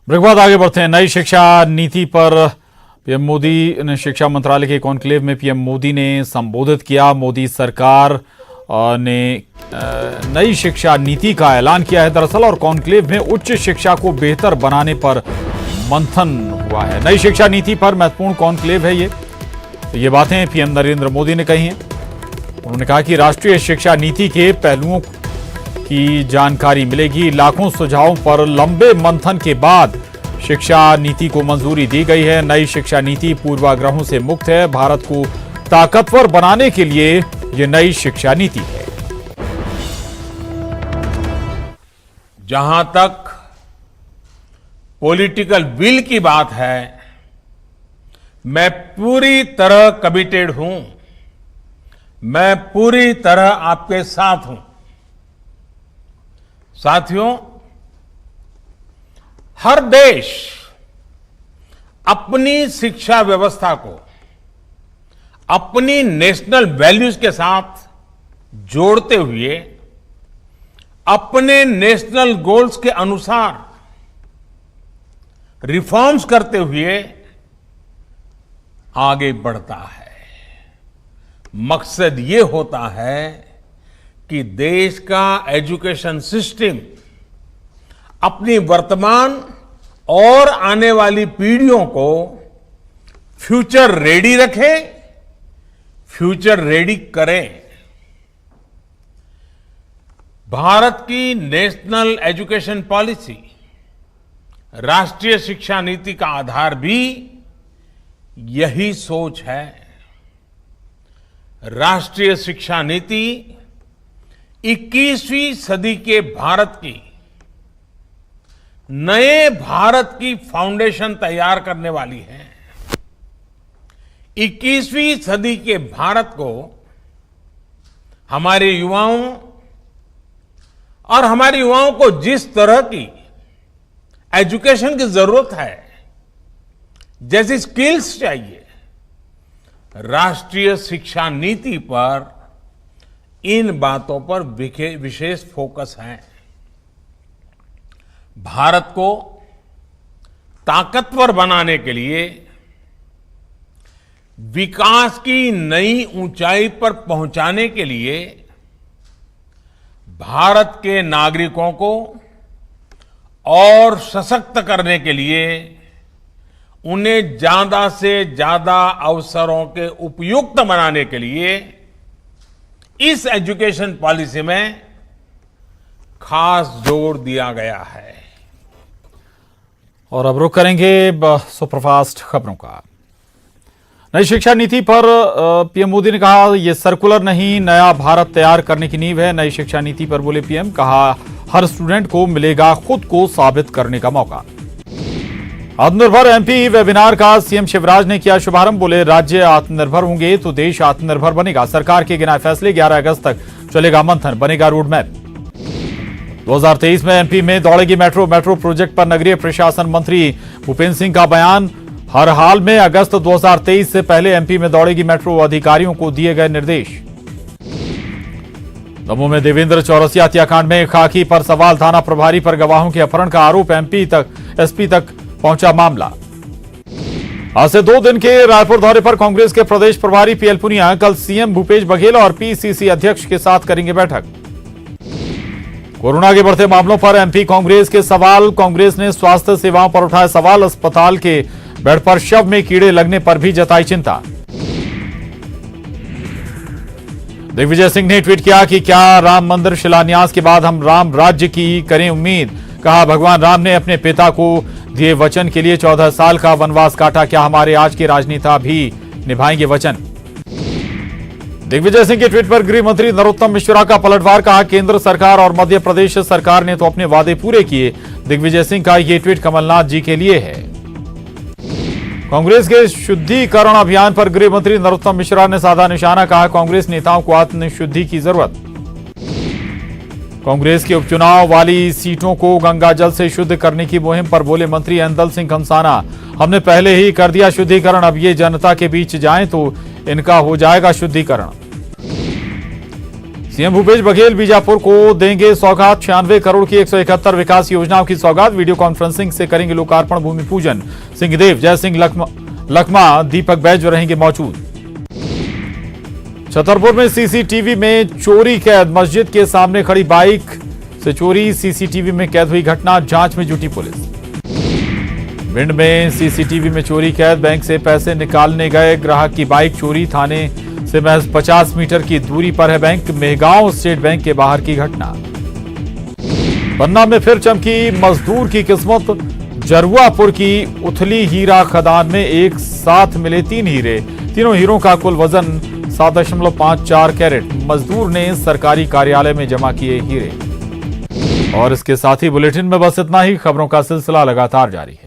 Break बाद आगे बढ़ते हैं। नई शिक्षा नीति पर पीएम मोदी ने शिक्षा मंत्रालय के कॉन्क्लेव में पीएम मोदी ने संबोधित किया। मोदी सरकार ने नई शिक्षा नीति का ऐलान किया है दरअसल, और कॉन्क्लेव में उच्च शिक्षा को बेहतर बनाने पर मंथन हुआ है। नई शिक्षा नीति पर महत्वपूर्ण कॉन्क्लेव है ये बातें पीएम नरेंद्र मोदी ने कही हैं। उन्होंने कहा कि राष्ट्रीय शिक्षा नीति के पहलुओं की जानकारी मिलेगी। लाखों सुझावों पर लंबे मंथन के बाद शिक्षा नीति को मंजूरी दी गई है। नई शिक्षा नीति पूर्वाग्रहों से मुक्त है। भारत को ताकतवर बनाने के लिए ये नई शिक्षा नीति है। जहां तक पॉलिटिकल विल की बात है, मैं पूरी तरह कमिटेड हूं। मैं पूरी तरह आपके साथ हूं। साथियों, हर देश अपनी शिक्षा व्यवस्था को अपनी नेशनल वैल्यूज के साथ जोड़ते हुए अपने नेशनल गोल्स के अनुसार रिफॉर्म्स करते हुए आगे बढ़ता है। मकसद ये होता है कि देश का एजुकेशन सिस्टम अपनी वर्तमान और आने वाली पीढ़ियों को फ्यूचर रेडी रखे, फ्यूचर रेडी करे। भारत की नेशनल एजुकेशन पॉलिसी, राष्ट्रीय शिक्षा नीति का आधार भी यही सोच है। राष्ट्रीय शिक्षा नीति 21वीं सदी के भारत की, नए भारत की फाउंडेशन तैयार करने वाली है। 21वीं सदी के भारत को हमारे युवाओं और हमारे युवाओं को जिस तरह की एजुकेशन की जरूरत है, जैसी स्किल्स चाहिए, राष्ट्रीय शिक्षा नीति पर इन बातों पर विशेष फोकस है। भारत को ताकतवर बनाने के लिए, विकास की नई ऊंचाई पर पहुंचाने के लिए, भारत के नागरिकों को और सशक्त करने के लिए, उन्हें ज्यादा से ज्यादा अवसरों के उपयुक्त बनाने के लिए इस एजुकेशन पॉलिसी में खास जोर दिया गया है। और अब रुख करेंगे सुपरफास्ट खबरों का। नई शिक्षा नीति पर पीएम मोदी ने कहा, यह सर्कुलर नहीं, नया भारत तैयार करने की नींव है। नई शिक्षा नीति पर बोले पीएम, कहा हर स्टूडेंट को मिलेगा खुद को साबित करने का मौका। आत्मनिर्भर एमपी वेबिनार का सीएम शिवराज ने किया शुभारंभ। बोले, राज्य आत्मनिर्भर होंगे तो देश आत्मनिर्भर बनेगा। सरकार के गिनाए फैसले, 11 अगस्त तक चलेगा मंथन, बनेगा रोड मैप। 2023 में एमपी में दौड़ेगी मेट्रो। मेट्रो प्रोजेक्ट पर नगरीय प्रशासन मंत्री भूपेंद्र सिंह का बयान। हर हाल में अगस्त 2023 से पहले एमपी में दौड़ेगी मेट्रो, अधिकारियों को दिए गए निर्देश। दमोह में देवेंद्र चौरसिया हत्याकांड में खाकी पर सवाल, थाना प्रभारी पर गवाहों के अपहरण का आरोप, एसपी तक पहुंचा मामला। आज से 2 दिन के रायपुर दौरे पर कांग्रेस के प्रदेश प्रभारी पीएल पुनिया कल सीएम भूपेश बघेल और पीसीसी अध्यक्ष के साथ करेंगे बैठक। कोरोना के बढ़ते मामलों पर एमपी कांग्रेस के सवाल, कांग्रेस ने स्वास्थ्य सेवाओं पर उठाए सवाल। अस्पताल के बेड पर शव में कीड़े लगने पर भी जताई चिंता। दिग्विजय सिंह ने ट्वीट किया कि क्या राम मंदिर शिलान्यास के बाद हम राम राज्य की करें उम्मीद। कहा, भगवान राम ने अपने पिता को दिए वचन के लिए 14 साल का वनवास काटा। क्या हमारे आज के राजनेता भी निभाएंगे वचन। दिग्विजय सिंह के ट्वीट पर गृह मंत्री नरोत्तम मिश्रा का पलटवार। कहा, केंद्र सरकार और मध्य प्रदेश सरकार ने तो अपने वादे पूरे किए। दिग्विजय सिंह का ये ट्वीट कमलनाथ जी के लिए है। कांग्रेस के शुद्धिकरण अभियान पर गृह मंत्री नरोत्तम मिश्रा ने साधा निशाना। कहा, कांग्रेस नेताओं को आत्मशुद्धि की जरूरत। कांग्रेस के उपचुनाव वाली सीटों को गंगा जल से शुद्ध करने की मुहिम पर बोले मंत्री ऐंदल सिंह खमसाना। हमने पहले ही कर दिया शुद्धिकरण, अब ये जनता के बीच जाएं तो इनका हो जाएगा शुद्धिकरण। सीएम भूपेश बघेल बीजापुर को देंगे सौगात। 96 करोड़ की 171 विकास योजनाओं की सौगात। वीडियो कॉन्फ्रेंसिंग से करेंगे लोकार्पण, भूमि पूजन। सिंहदेव, जय सिंह लखमा, दीपक बैज रहेंगे मौजूद। छतरपुर में सीसीटीवी में चोरी कैद। मस्जिद के सामने खड़ी बाइक से चोरी सीसीटीवी में कैद हुई घटना, जांच में जुटी पुलिस। भिंड में सीसीटीवी में चोरी कैद। बैंक से पैसे निकालने गए ग्राहक की बाइक चोरी। थाने से महज 50 मीटर की दूरी पर है बैंक। मेहगांव स्टेट बैंक के बाहर की घटना। पन्ना में फिर चमकी मजदूर की किस्मत। जरुआपुर की उथली हीरा खदान में एक साथ मिले 3 हीरे। तीनों हीरों का कुल वजन 7.54 कैरेट। मजदूर ने सरकारी कार्यालय में जमा किए हीरे। और इसके साथ ही बुलेटिन में बस इतना ही। खबरों का सिलसिला लगातार जारी है।